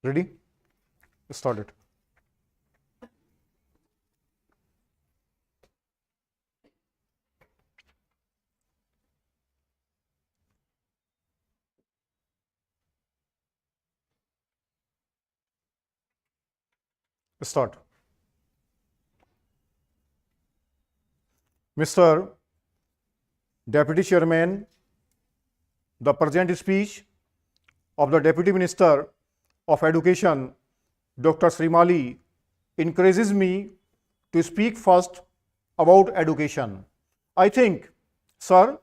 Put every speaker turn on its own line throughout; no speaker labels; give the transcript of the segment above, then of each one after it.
Ready? Start it. Start. Mr. Deputy Chairman, the present speech of the Deputy Minister of Education, Dr. Srimali, encourages me to speak first about education. I think, sir,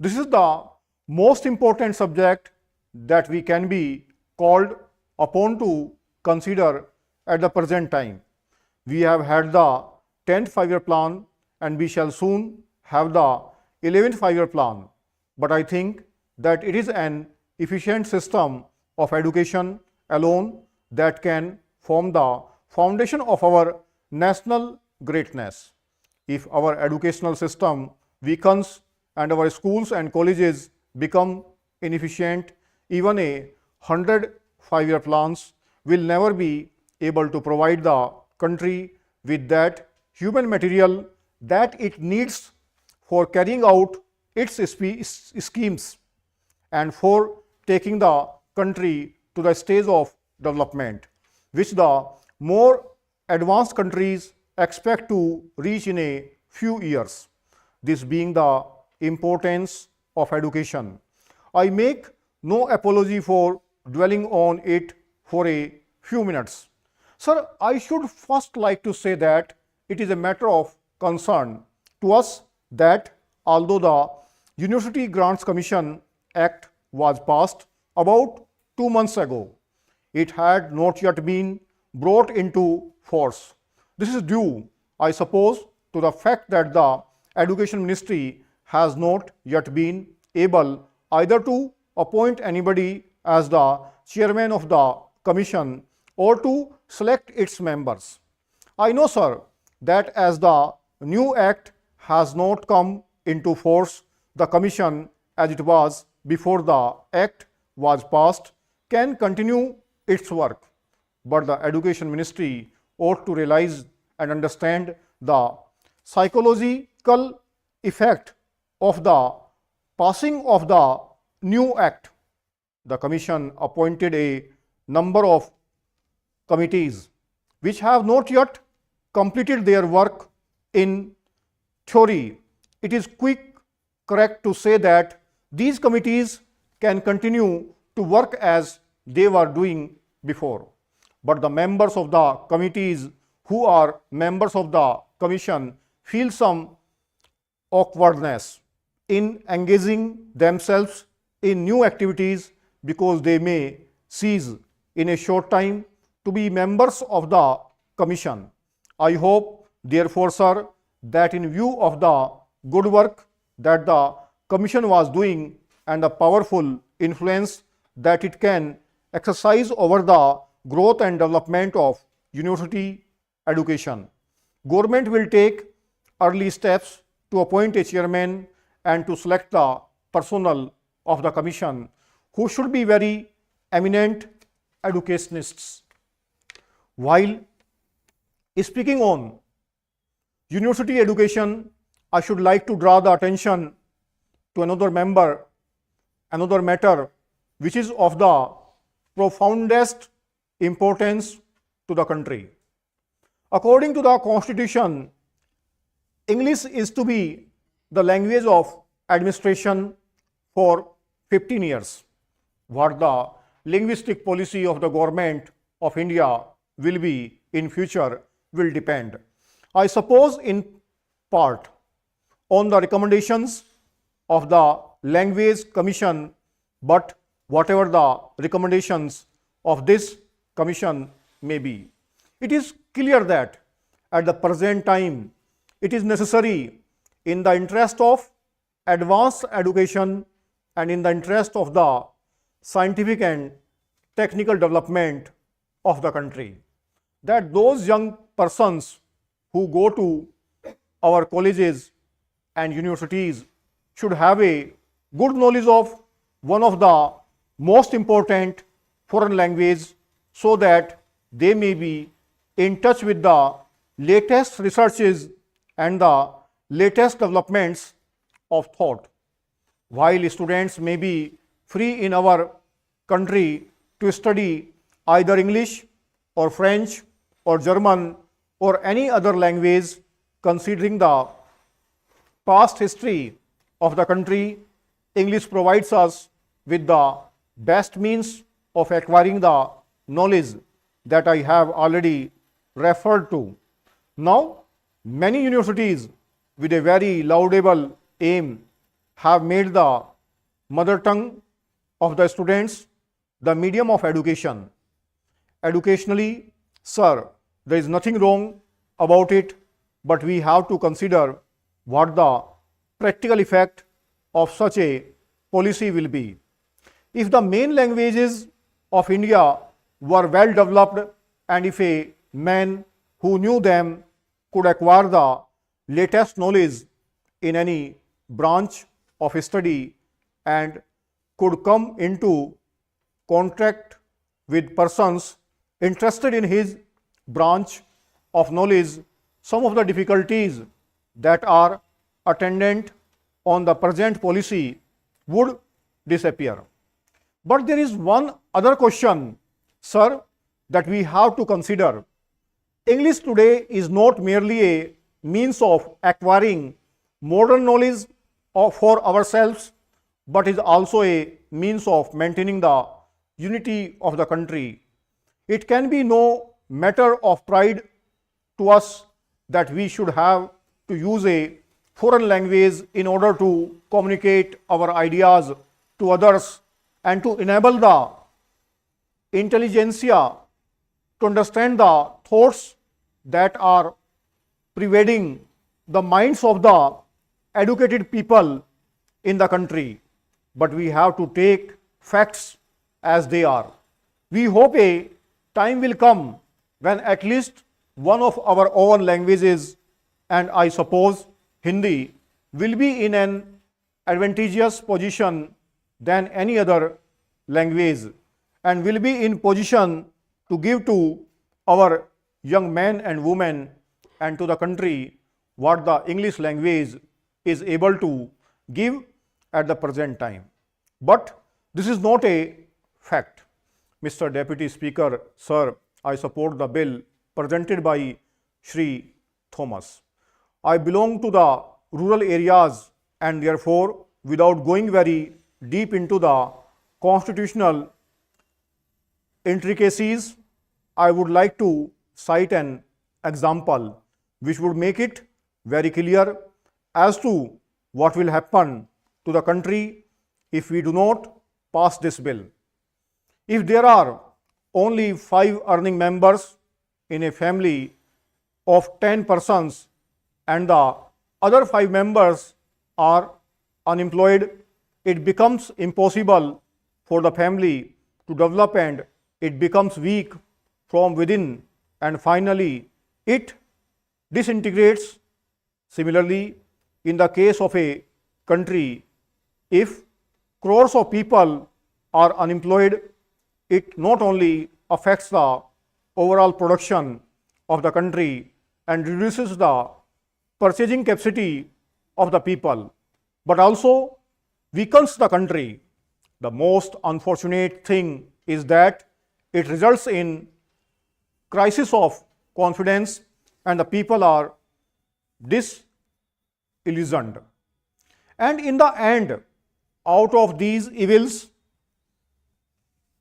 this is the most important subject that we can be called upon to consider at the present time. We have had the 10th 5-year plan and we shall soon have the 11th 5-year plan. But I think that it is an efficient system of education alone that can form the foundation of our national greatness. If our educational system weakens and our schools and colleges become inefficient, even a 100 5-year plans will never be able to provide the country with that human material that it needs for carrying out its schemes and for taking the country to the stage of development, which the more advanced countries expect to reach in a few years. This being the importance of education, I make no apology for dwelling on it for a few minutes. Sir, I should first like to say that it is a matter of concern to us that although the University Grants Commission Act was passed about 2 months ago, it had not yet been brought into force. This is due, I suppose, to the fact that the Education Ministry has not yet been able either to appoint anybody as the chairman of the commission or to select its members. I know, sir, that as the new act has not come into force, the commission, as it was before the act was passed, can continue its work. But the Education Ministry ought to realize and understand the psychological effect of the passing of the new act. The commission appointed a number of committees which have not yet completed their work in theory. It is correct to say that these committees can continue to work as they were doing before. But the members of the committees who are members of the commission feel some awkwardness in engaging themselves in new activities because they may cease in a short time to be members of the commission. I hope, therefore, sir, that in view of the good work that the commission was doing and the powerful influence that it can exercise over the growth and development of university education, government will take early steps to appoint a chairman and to select the personnel of the commission who should be very eminent educationists. While speaking on university education, I should like to draw the attention to another matter which is of the profoundest importance to the country. According to the Constitution, English is to be the language of administration for 15 years. What the linguistic policy of the government of India will be in future will depend, I suppose, in part on the recommendations of the Language Commission, but whatever the recommendations of this commission may be, it is clear that at the present time it is necessary in the interest of advanced education and in the interest of the scientific and technical development of the country that those young persons who go to our colleges and universities should have a good knowledge of one of the most important foreign language so that they may be in touch with the latest researches and the latest developments of thought. While students may be free in our country to study either English or French or German or any other language, considering the past history of the country, English provides us with the best means of acquiring the knowledge that I have already referred to. Now, many universities with a very laudable aim have made the mother tongue of the students the medium of education. Educationally, sir, there is nothing wrong about it, but we have to consider what the practical effect of such a policy will be. If the main languages of India were well developed and if a man who knew them could acquire the latest knowledge in any branch of study and could come into contact with persons interested in his branch of knowledge, some of the difficulties that are attendant on the present policy would disappear. But there is one other question, sir, that we have to consider. English today is not merely a means of acquiring modern knowledge for ourselves, but is also a means of maintaining the unity of the country. It can be no matter of pride to us that we should have to use a foreign language in order to communicate our ideas to others and to enable the intelligentsia to understand the thoughts that are pervading the minds of the educated people in the country. But we have to take facts as they are. We hope a time will come when at least one of our own languages, and I suppose Hindi, will be in an advantageous position than any other language and will be in position to give to our young men and women and to the country what the English language is able to give at the present time. But this is not a fact. Mr. Deputy Speaker, sir, I support the bill presented by Shri Thomas. I belong to the rural areas and therefore, without going very deep into the constitutional intricacies, I would like to cite an example which would make it very clear as to what will happen to the country if we do not pass this bill. If there are only 5 earning members in a family of 10 persons and the other 5 members are unemployed, it becomes impossible for the family to develop and it becomes weak from within and finally it disintegrates. Similarly, in the case of a country, if crores of people are unemployed, it not only affects the overall production of the country and reduces the purchasing capacity of the people, but also weakens the country. The most unfortunate thing is that it results in crisis of confidence and the people are disillusioned. And in the end, out of these evils,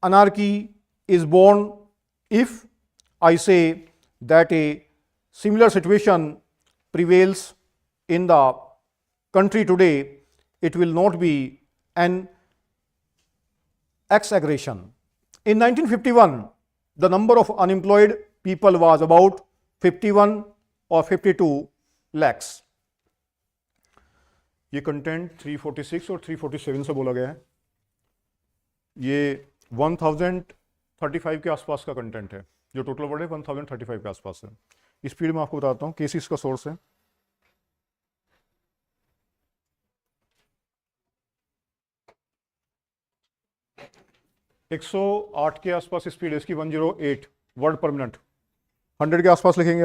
anarchy is born. If I say that a similar situation prevails in the country today, it will not be an exaggeration. In 1951, the number of unemployed people was about 51 or 52 lakhs. ये content 346 और 347 से बोला गया है. ये 1035 के आसपास का कंटेंट है. जो टोटल वर्ड है 1035 के आसपास है. स्पीड में आपको बताता हूँ. केसीस का सोर्स है. 108 के आसपास स्पीड है इसकी, 108 वर्ड पर मिनट। 100 के आसपास लिखेंगे